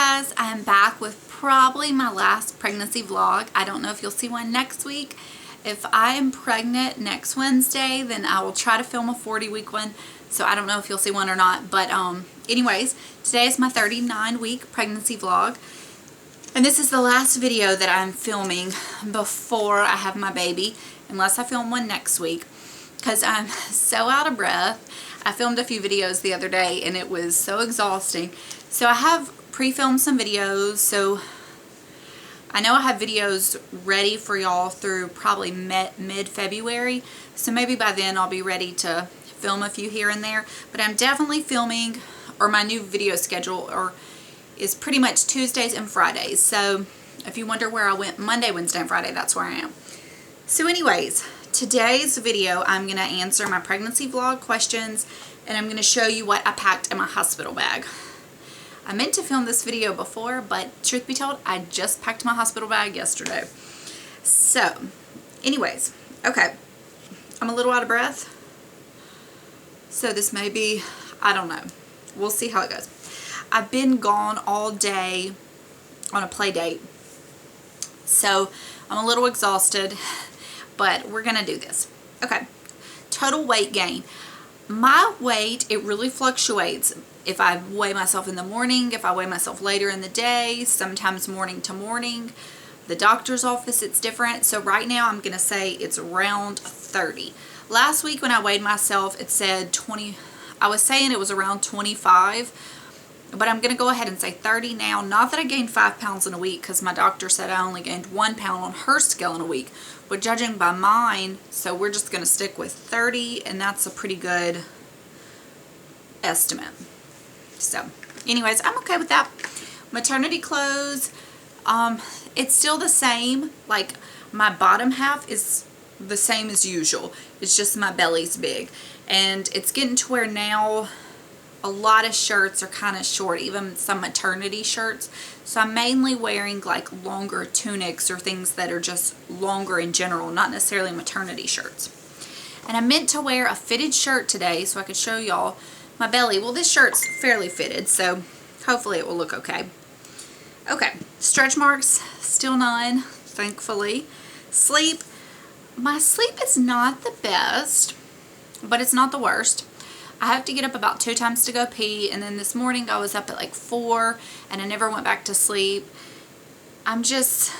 guys, I am back with probably my last pregnancy vlog. I don't know if you'll see one next week. If I am pregnant next Wednesday, then I will try to film a 40-week one. So I don't know if you'll see one or not. But anyways, today is my 39-week pregnancy vlog. And this is the last video that I'm filming before I have my baby, unless I film one next week, because I'm so out of breath. I filmed a few videos the other day and it was so exhausting. So I have pre-filmed some videos, so I know I have videos ready for y'all through probably mid-February. So maybe by then I'll be ready to film a few here and there. But I'm definitely filming, or my new video schedule is pretty much Tuesdays and Fridays. So if you wonder where I went Monday, Wednesday, and Friday, that's where I am. So anyways, today's video I'm going to answer my pregnancy vlog questions, and I'm going to show you what I packed in my hospital bag. I meant to film this video before, but truth be told, I just packed my hospital bag yesterday. So anyways, okay, I'm a little out of breath, so this may be, I don't know, we'll see how it goes. I've been gone all day on a play date, so I'm a little exhausted, but we're gonna do this. Okay, total weight gain. My weight, it really fluctuates. If I weigh myself in the morning, if I weigh myself later in the day, sometimes morning to morning. The doctor's office, it's different. So right now I'm gonna say it's around 30. Last week when I weighed myself, it said 20. I was saying it was around 25, but I'm gonna go ahead and say 30 now. Not that I gained 5 pounds in a week, because my doctor said I only gained 1 pound on her scale in a week. But judging by mine, so we're just gonna stick with 30, and that's a pretty good estimate. So anyways, I'm okay with that. Maternity clothes, it's still the same. Like, my bottom half is the same as usual. It's just my belly's big, and it's getting to where now a lot of shirts are kind of short, even some maternity shirts. So I'm mainly wearing like longer tunics or things that are just longer in general, not necessarily maternity shirts. And I meant to wear a fitted shirt today so I could show y'all my belly. Well, this shirt's fairly fitted, so hopefully it will look okay. Okay, stretch marks, still none, thankfully. Sleep, my sleep is not the best, but it's not the worst. I have to get up about 2 times to go pee, and then this morning I was up at like 4 and I never went back to sleep. I'm so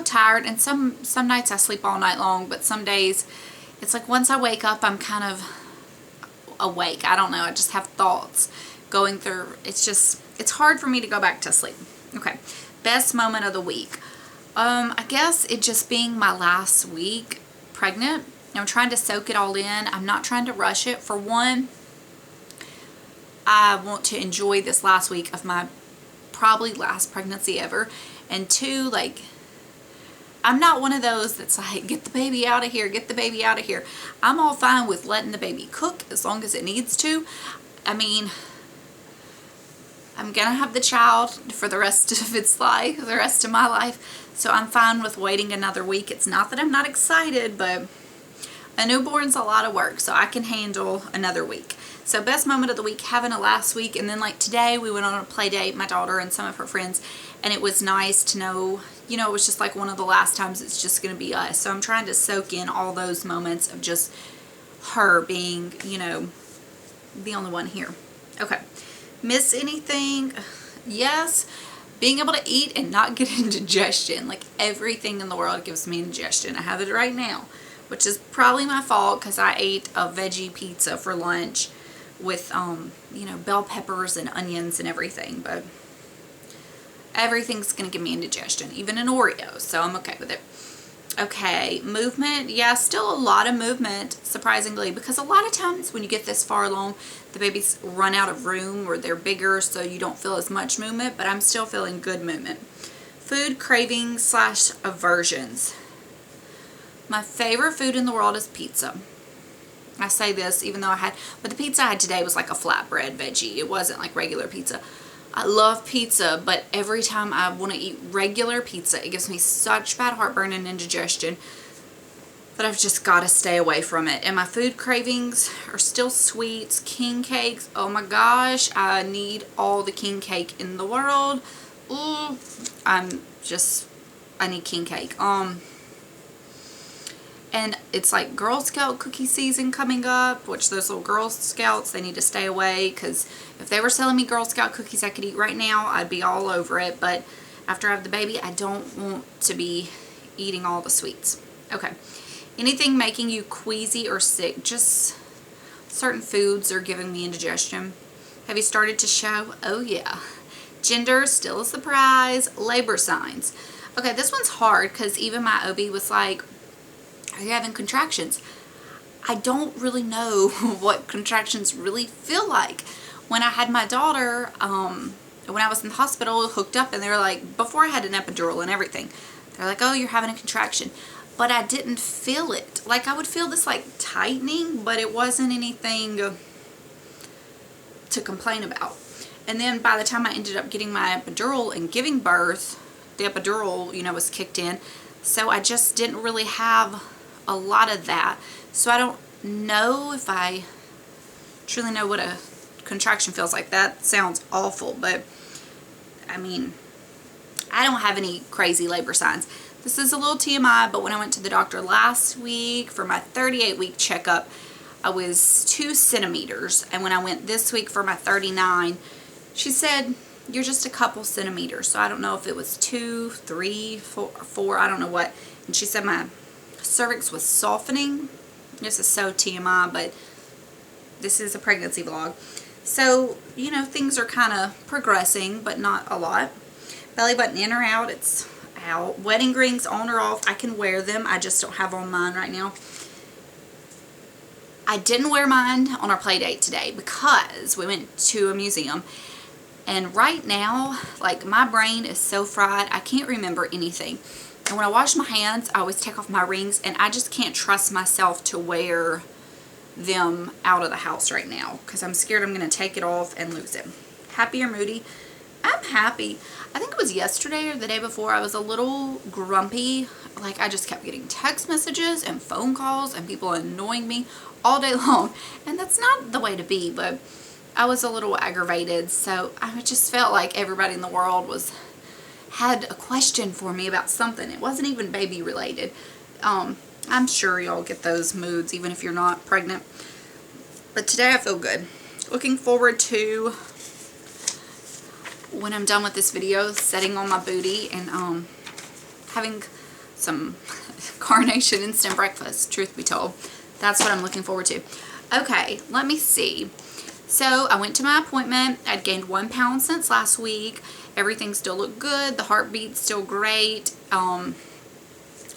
tired, and some nights I sleep all night long, but some days it's like once I wake up I'm kind of awake. I don't know, I just have thoughts going through. It's hard for me to go back to sleep. Okay, best moment of the week. I guess it just being my last week pregnant. I'm trying to soak it all in. I'm not trying to rush it. For one, I want to enjoy this last week of my probably last pregnancy ever. And two, like, I'm not one of those that's like, get the baby out of here, get the baby out of here. I'm all fine with letting the baby cook as long as it needs to. I mean, I'm gonna have the child for the rest of its life, the rest of my life. So I'm fine with waiting another week. It's not that I'm not excited, but a newborn's a lot of work, so I can handle another week. So best moment of the week, having a last week. And then like today we went on a play date, my daughter and some of her friends, and it was nice to know, you know, it was just like one of the last times it's just going to be us. So I'm trying to soak in all those moments of just her being, you know, the only one here. Okay. Miss anything? Yes. Being able to eat and not get indigestion. Like, everything in the world gives me indigestion. I have it right now, which is probably my fault because I ate a veggie pizza for lunch with, you know, bell peppers and onions and everything. But everything's going to give me indigestion, even an Oreo, so I'm okay with it. Okay, movement. Yeah, still a lot of movement, surprisingly, because a lot of times when you get this far along, the babies run out of room or they're bigger, so you don't feel as much movement, but I'm still feeling good movement. Food cravings / aversions. My favorite food in the world is pizza. I say this even though but the pizza I had today was like a flatbread veggie. It wasn't like regular pizza. I love pizza, but every time I want to eat regular pizza, it gives me such bad heartburn and indigestion. but I've just got to stay away from it. And my food cravings are still sweets, king cakes. Oh my gosh, I need all the king cake in the world. Ooh, I need king cake. And it's like Girl Scout cookie season coming up, which those little Girl Scouts, they need to stay away, because if they were selling me Girl Scout cookies I could eat right now, I'd be all over it. But after I have the baby, I don't want to be eating all the sweets. Okay. Anything making you queasy or sick? Just certain foods are giving me indigestion. Have you started to show? Oh yeah. Gender, still a surprise. Labor signs. Okay, this one's hard because even my OB was like, are you having contractions? I don't really know what contractions really feel like. When I had my daughter, when I was in the hospital hooked up, and they were like, before I had an epidural and everything, they're like, oh, you're having a contraction. But I didn't feel it. Like, I would feel this like tightening, but it wasn't anything to complain about. And then by the time I ended up getting my epidural and giving birth, the epidural, you know, was kicked in. So I just didn't really have a lot of that. So I don't know if I truly know what a contraction feels like. That sounds awful, but I mean, I don't have any crazy labor signs. This is a little TMI, but when I went to the doctor last week for my 38-week checkup, I was 2 centimeters. And when I went this week for my 39, she said, you're just a couple centimeters. So I don't know if it was 2, 3, 4, I don't know what. And she said my cervix was softening. This is so TMI, but this is a pregnancy vlog. So, you know, things are kind of progressing, but not a lot. Belly button in or out, it's out. Wedding rings on or off, I can wear them. I just don't have on mine right now. I didn't wear mine on our play date today because we went to a museum. And right now, like, my brain is so fried, I can't remember anything. And when I wash my hands, I always take off my rings, and I just can't trust myself to wear them out of the house right now because I'm scared I'm going to take it off and lose it. Happy or moody? I'm happy. I think it was yesterday or the day before I was a little grumpy. Like, I just kept getting text messages and phone calls and people annoying me all day long. And that's not the way to be, but I was a little aggravated. So I just felt like everybody in the world had a question for me about something. It wasn't even baby related. I'm sure y'all get those moods even if you're not pregnant. But today I feel good. Looking forward to when I'm done with this video, setting on my booty and having some carnation instant breakfast, truth be told. That's what I'm looking forward to. Okay, let me see. So I went to my appointment. I'd gained 1 pound since last week. Everything still looked good. The heartbeat's still great.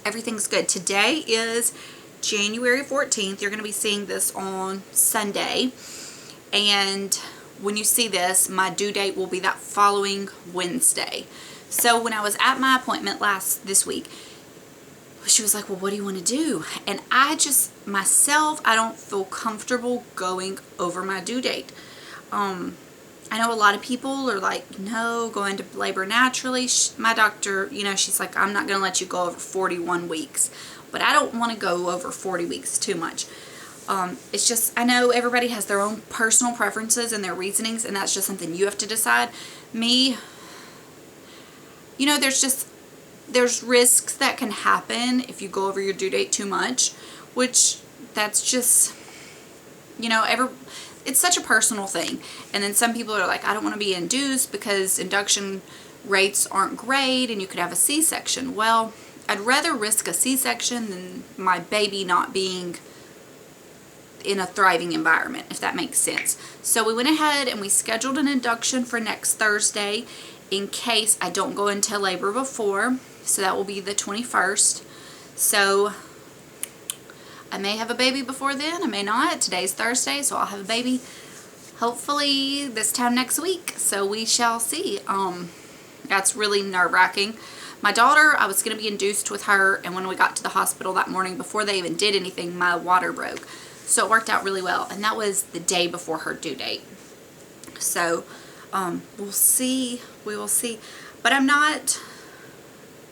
Everything's good. Today is January 14th. You're going to be seeing this on Sunday. And when you see this, my due date will be that following Wednesday. So when I was at my appointment this week, she was like, well, what do you want to do? And I just, myself, I don't feel comfortable going over my due date. I know a lot of people are like, no, go into labor naturally. My doctor, you know, she's like, I'm not going to let you go over 41 weeks. But I don't want to go over 40 weeks too much. It's just, I know everybody has their own personal preferences and their reasonings, and that's just something you have to decide. Me, you know, there's risks that can happen if you go over your due date too much, which that's just, you know, it's such a personal thing. And then some people are like, I don't want to be induced because induction rates aren't great and you could have a C-section. Well, I'd rather risk a C-section than my baby not being in a thriving environment, if that makes sense. So we went ahead and we scheduled an induction for next Thursday in case I don't go into labor before. So that will be the 21st. So I may have a baby before then, I may not. Today's Thursday, so I'll have a baby hopefully this time next week. So we shall see. That's really nerve-wracking. My daughter, I was going to be induced with her, and when we got to the hospital that morning, before they even did anything, my water broke. So it worked out really well, and that was the day before her due date. So we'll see. We will see. But I'm not,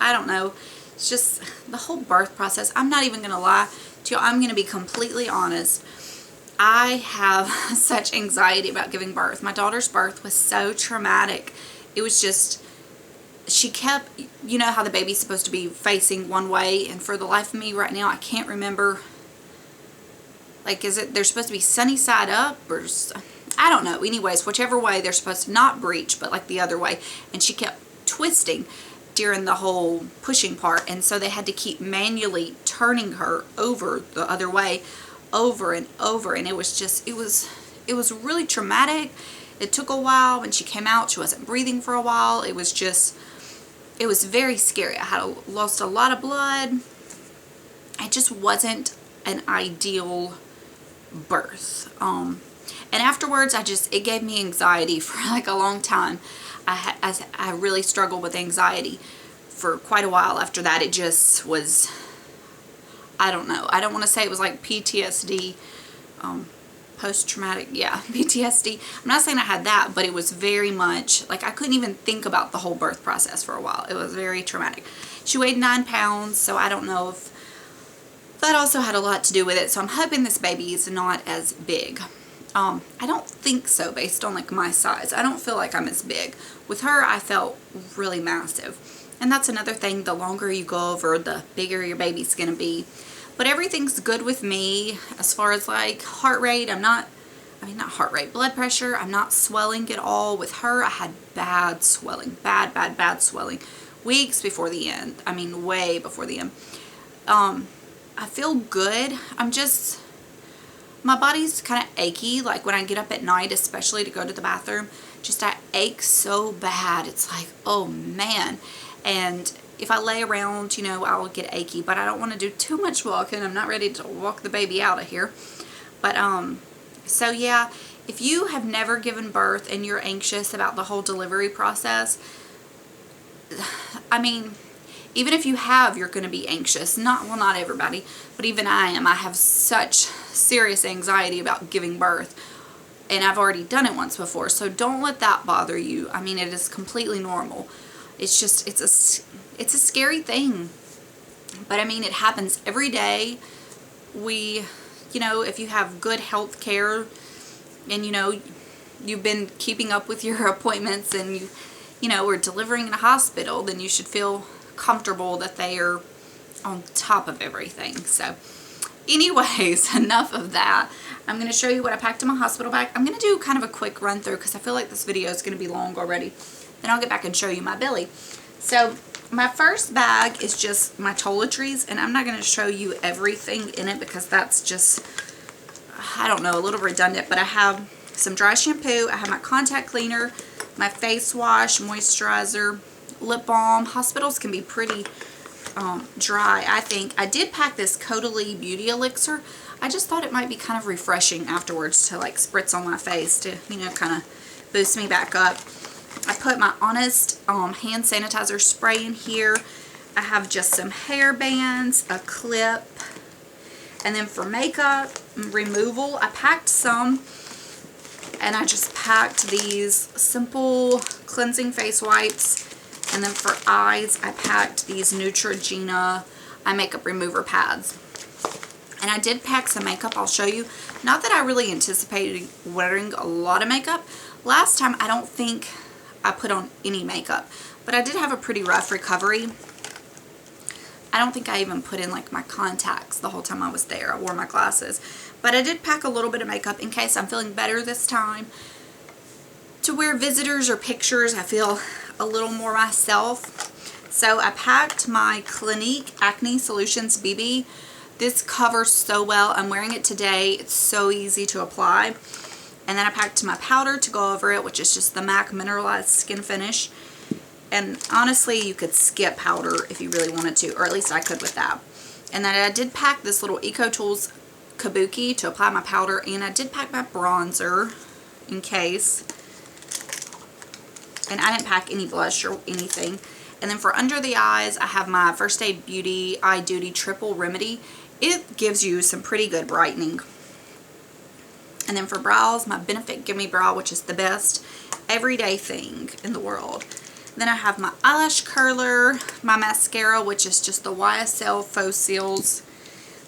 I don't know. It's just the whole birth process. I'm not even going to lie to you. I'm going to be completely honest. I have such anxiety about giving birth. My daughter's birth was so traumatic. It was just, she kept, you know how the baby's supposed to be facing one way, and for the life of me right now, I can't remember, like, they're supposed to be sunny side up, or, I don't know. Anyways, whichever way, they're supposed to not breach, but like the other way, and she kept twisting during the whole pushing part, and so they had to keep manually turning her over the other way over and over, and it was just, it was really traumatic. It took a while. When she came out, she wasn't breathing for a while. It was very scary. I had lost a lot of blood. It just wasn't an ideal birth. And afterwards, it gave me anxiety for like a long time. I really struggled with anxiety for quite a while after that. It just was, I don't know. I don't want to say it was like PTSD, post-traumatic, yeah, PTSD. I'm not saying I had that, but it was very much, like, I couldn't even think about the whole birth process for a while. It was very traumatic. She weighed 9 pounds, so I don't know if that also had a lot to do with it. So I'm hoping this baby is not as big. I don't think so, based on like my size. I don't feel like I'm as big. With her, I felt really massive. And that's another thing, the longer you go over, the bigger your baby's gonna be. But everything's good with me as far as like heart rate. not heart rate, blood pressure. I'm not swelling at all. With her, I had bad swelling, bad swelling. Weeks before the end. I mean, way before the end. I feel good. My body's kind of achy, like when I get up at night, especially to go to the bathroom, just I ache so bad. It's like, oh man. And if I lay around, you know, I'll get achy, but I don't want to do too much walking. I'm not ready to walk the baby out of here. But, so yeah, if you have never given birth and you're anxious about the whole delivery process, I mean, even if you have, you're going to be anxious. Not everybody, but even I am. I have such serious anxiety about giving birth, and I've already done it once before, so don't let that bother you. I mean, it is completely normal. It's just, it's a scary thing, but I mean, it happens every day. You know, if you have good health care and, you know, you've been keeping up with your appointments and you know, we're delivering in a hospital, then you should feel comfortable that they are on top of everything. So anyways, enough of that. I'm going to show you what I packed in my hospital bag. I'm going to do kind of a quick run through because I feel like this video is going to be long already. Then I'll get back and show you my belly. So my first bag is just my toiletries, and I'm not going to show you everything in it because that's just, I don't know, a little redundant, but I have some dry shampoo, I have my contact cleaner, my face wash, moisturizer, lip balm. Hospitals can be pretty dry, I think. I did pack this Caudalie Beauty Elixir. I just thought it might be kind of refreshing afterwards to like spritz on my face to, you know, kind of boost me back up. I put my Honest hand sanitizer spray in here. I have just some hair bands, a clip, and then for makeup removal, I packed some, and I just packed these simple cleansing face wipes. And then for eyes, I packed these Neutrogena eye makeup remover pads. And I did pack some makeup, I'll show you. Not that I really anticipated wearing a lot of makeup. Last time, I don't think I put on any makeup, but I did have a pretty rough recovery. I don't think I even put in like my contacts the whole time I was there. I wore my glasses, but I did pack a little bit of makeup in case I'm feeling better this time. To wear visitors or pictures, I feel a little more myself. So I packed my Clinique Acne Solutions BB. This covers so well. I'm wearing it today. It's so easy to apply. And then I packed my powder to go over it, which is just the MAC Mineralized Skin Finish. And honestly, you could skip powder if you really wanted to, or at least I could with that. And then I did pack this little EcoTools Kabuki to apply my powder, and I did pack my bronzer in case. And I didn't pack any blush or anything. And then for under the eyes, I have my First Aid Beauty Eye Duty Triple Remedy. It gives you some pretty good brightening. And then for brows, my Benefit Gimme Brow, which is the best everyday thing in the world. Then I have my eyelash curler, my mascara, which is just the YSL Faux Seals.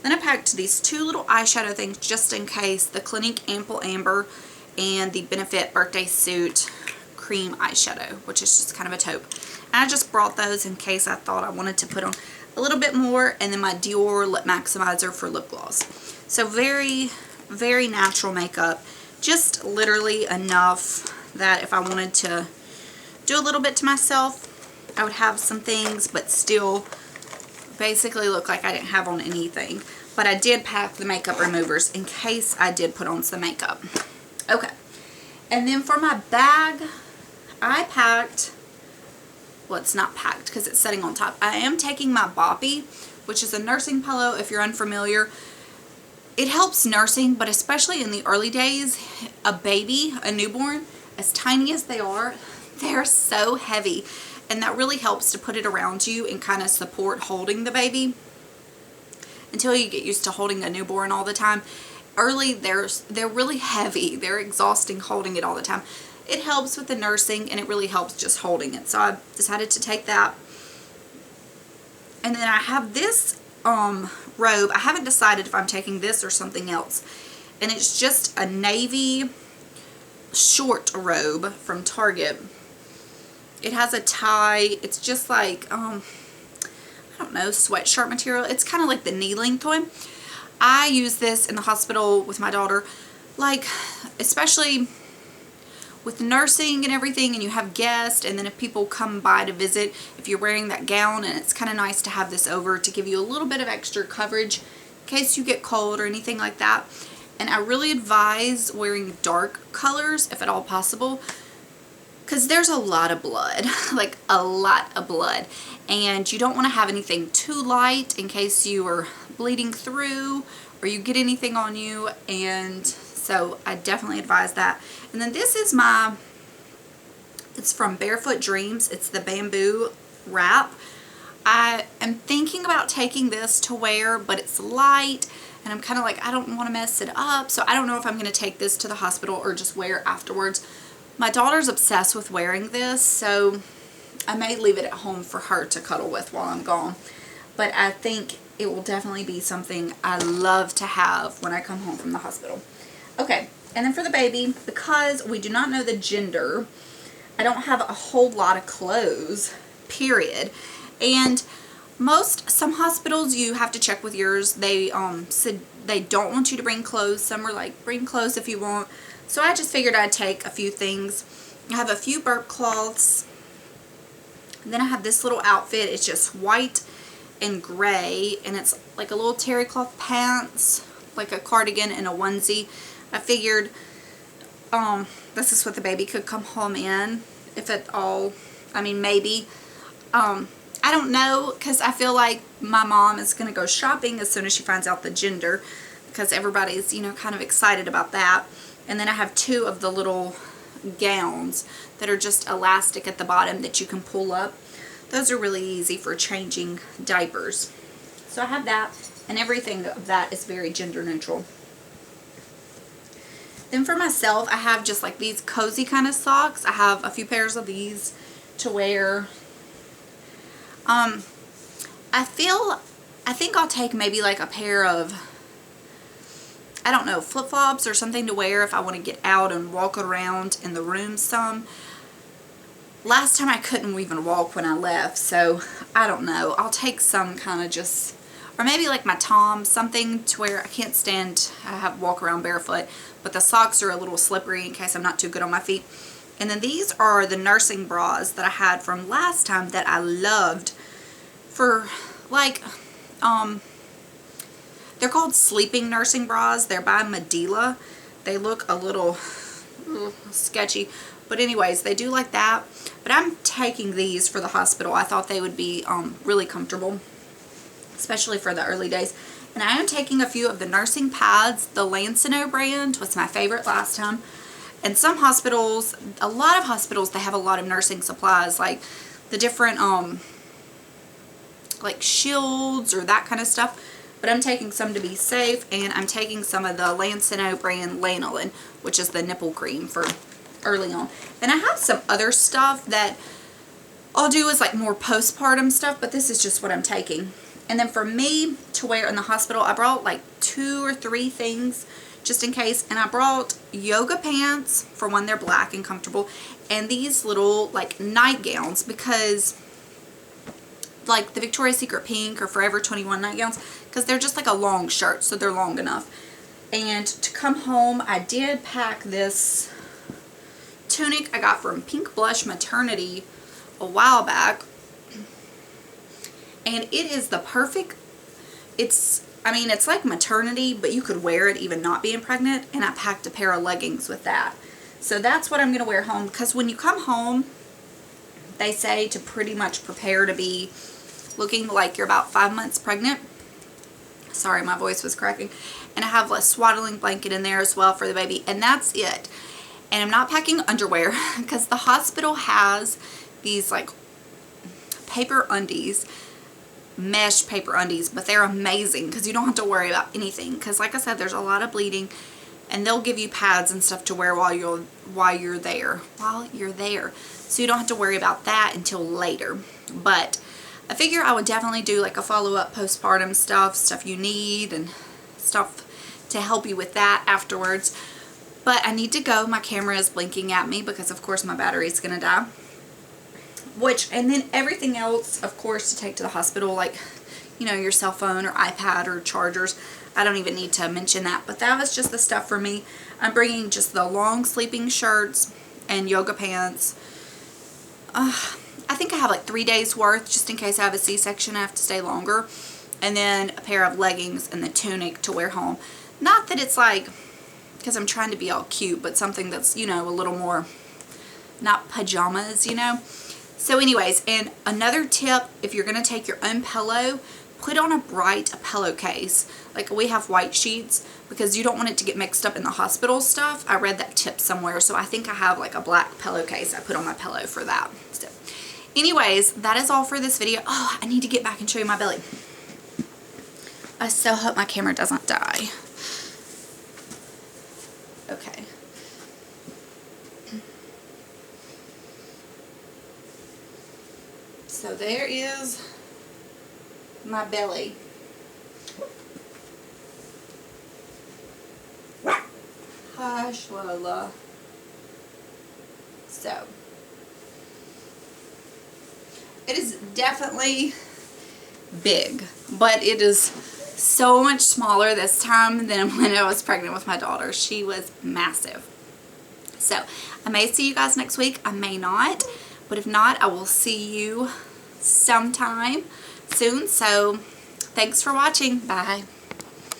Then I packed these 2 little eyeshadow things just in case, the Clinique Ample Amber and the Benefit Birthday Suit Cream Eyeshadow, which is just kind of a taupe. And I just brought those in case I thought I wanted to put on a little bit more, and then my Dior Lip Maximizer for lip gloss. So very, very natural makeup. Just literally enough that if I wanted to do a little bit to myself, I would have some things, but still basically look like I didn't have on anything. But I did pack the makeup removers in case I did put on some makeup. Okay. And then for my bag, I packed, well, it's not packed because it's sitting on top. I am taking my Boppy, which is a nursing pillow if you're unfamiliar. It helps nursing, but especially in the early days, a baby, a newborn, as tiny as they are, they're so heavy. And that really helps to put it around you and kind of support holding the baby until you get used to holding a newborn all the time. Early, they're really heavy. They're exhausting holding it all the time. It helps with the nursing, and it really helps just holding it. So I decided to take that. And then I have this robe. I haven't decided if I'm taking this or something else. And it's just a navy short robe from Target. It has a tie. It's just like, I don't know, sweatshirt material. It's kind of like the knee length one. I use this in the hospital with my daughter, like, especially with nursing and everything, and you have guests, and then if people come by to visit, if you're wearing that gown, and it's kind of nice to have this over to give you a little bit of extra coverage in case you get cold or anything like that. And I really advise wearing dark colors if at all possible, because there's a lot of blood, like a lot of blood, and you don't want to have anything too light in case you are bleeding through or you get anything on you. And so I definitely advise that. And then this is it's from Barefoot Dreams. It's the bamboo wrap. I am thinking about taking this to wear, but it's light, and I'm kind of like, I don't want to mess it up. So I don't know if I'm going to take this to the hospital or just wear it afterwards. My daughter's obsessed with wearing this, so I may leave it at home for her to cuddle with while I'm gone. But I think it will definitely be something I love to have when I come home from the hospital. Okay, and then for the baby, because we do not know the gender, I don't have a whole lot of clothes, period. And some hospitals you have to check with yours. They said they don't want you to bring clothes. Some are like, bring clothes if you want. So I just figured I'd take a few things. I have a few burp cloths. And then I have this little outfit. It's just white and gray, and it's like a little terry cloth pants, like a cardigan and a onesie. I figured this is what the baby could come home in, if at all. I mean, maybe. I don't know, because I feel like my mom is going to go shopping as soon as she finds out the gender, because everybody's, you know, kind of excited about that. And then I have 2 of the little gowns that are just elastic at the bottom that you can pull up. Those are really easy for changing diapers. So I have that, and everything of that is very gender neutral. Then for myself, I have just like these cozy kind of socks. I have a few pairs of these to wear. I think I'll take maybe like a pair of, I don't know, flip-flops or something to wear if I want to get out and walk around in the room some. Last time I couldn't even walk when I left, so I don't know. I'll take some kind of just, or maybe like my Toms, something to where I can't stand, I have walk around barefoot, but the socks are a little slippery in case I'm not too good on my feet. And then these are the nursing bras that I had from last time that I loved for like, they're called sleeping nursing bras. They're by Medela. They look a little sketchy, but anyways, they do like that. But I'm taking these for the hospital. I thought they would be really comfortable, especially for the early days. And I am taking a few of the nursing pads. The Lancino brand was my favorite last time. And some hospitals, a lot of hospitals, they have a lot of nursing supplies, like the different like shields or that kind of stuff. But I'm taking some to be safe, and I'm taking some of the Lancino brand lanolin, which is the nipple cream for early on. And I have some other stuff that I'll do is like more postpartum stuff, but this is just what I'm taking. And then for me to wear in the hospital, I brought like 2 or 3 things just in case. And I brought yoga pants, for one, they're black and comfortable, and these little like nightgowns, because like the Victoria's Secret pink or Forever 21 nightgowns, because they're just like a long shirt, so they're long enough. And to come home, I did pack this tunic I got from Pink Blush Maternity a while back, and it is the perfect, I mean, it's like maternity, but you could wear it even not being pregnant. And I packed a pair of leggings with that, so that's what I'm going to wear home, because when you come home, they say to pretty much prepare to be looking like you're about 5 months pregnant. Sorry, my voice was cracking. And I have a swaddling blanket in there as well for the baby, and that's it. And I'm not packing underwear because the hospital has these like paper undies, mesh paper undies, but they're amazing because you don't have to worry about anything, because like I said, there's a lot of bleeding, and they'll give you pads and stuff to wear while you're there, so you don't have to worry about that until later. But I figure I would definitely do like a follow-up postpartum stuff you need and stuff to help you with that afterwards. But I need to go. My camera is blinking at me because of course my battery is gonna die. And then everything else, of course, to take to the hospital, like, you know, your cell phone or iPad or chargers. I don't even need to mention that, but that was just the stuff for me. I'm bringing just the long sleeping shirts and yoga pants. I think I have like 3 days worth, just in case I have a C-section, I have to stay longer. And then a pair of leggings and the tunic to wear home. Not that it's like, because I'm trying to be all cute, but something that's, you know, a little more, not pajamas, you know. So anyways, and another tip, if you're going to take your own pillow, put on a bright pillowcase. Like we have white sheets, because you don't want it to get mixed up in the hospital stuff. I read that tip somewhere, so I think I have like a black pillowcase I put on my pillow for that. So anyways, that is all for this video. Oh, I need to get back and show you my belly. I so hope my camera doesn't die. Okay. So there is my belly. Hush, Lola. So it is definitely big, but it is so much smaller this time than when I was pregnant with my daughter. She was massive. So I may see you guys next week. I may not, but if not, I will see you sometime soon. So thanks for watching. Bye.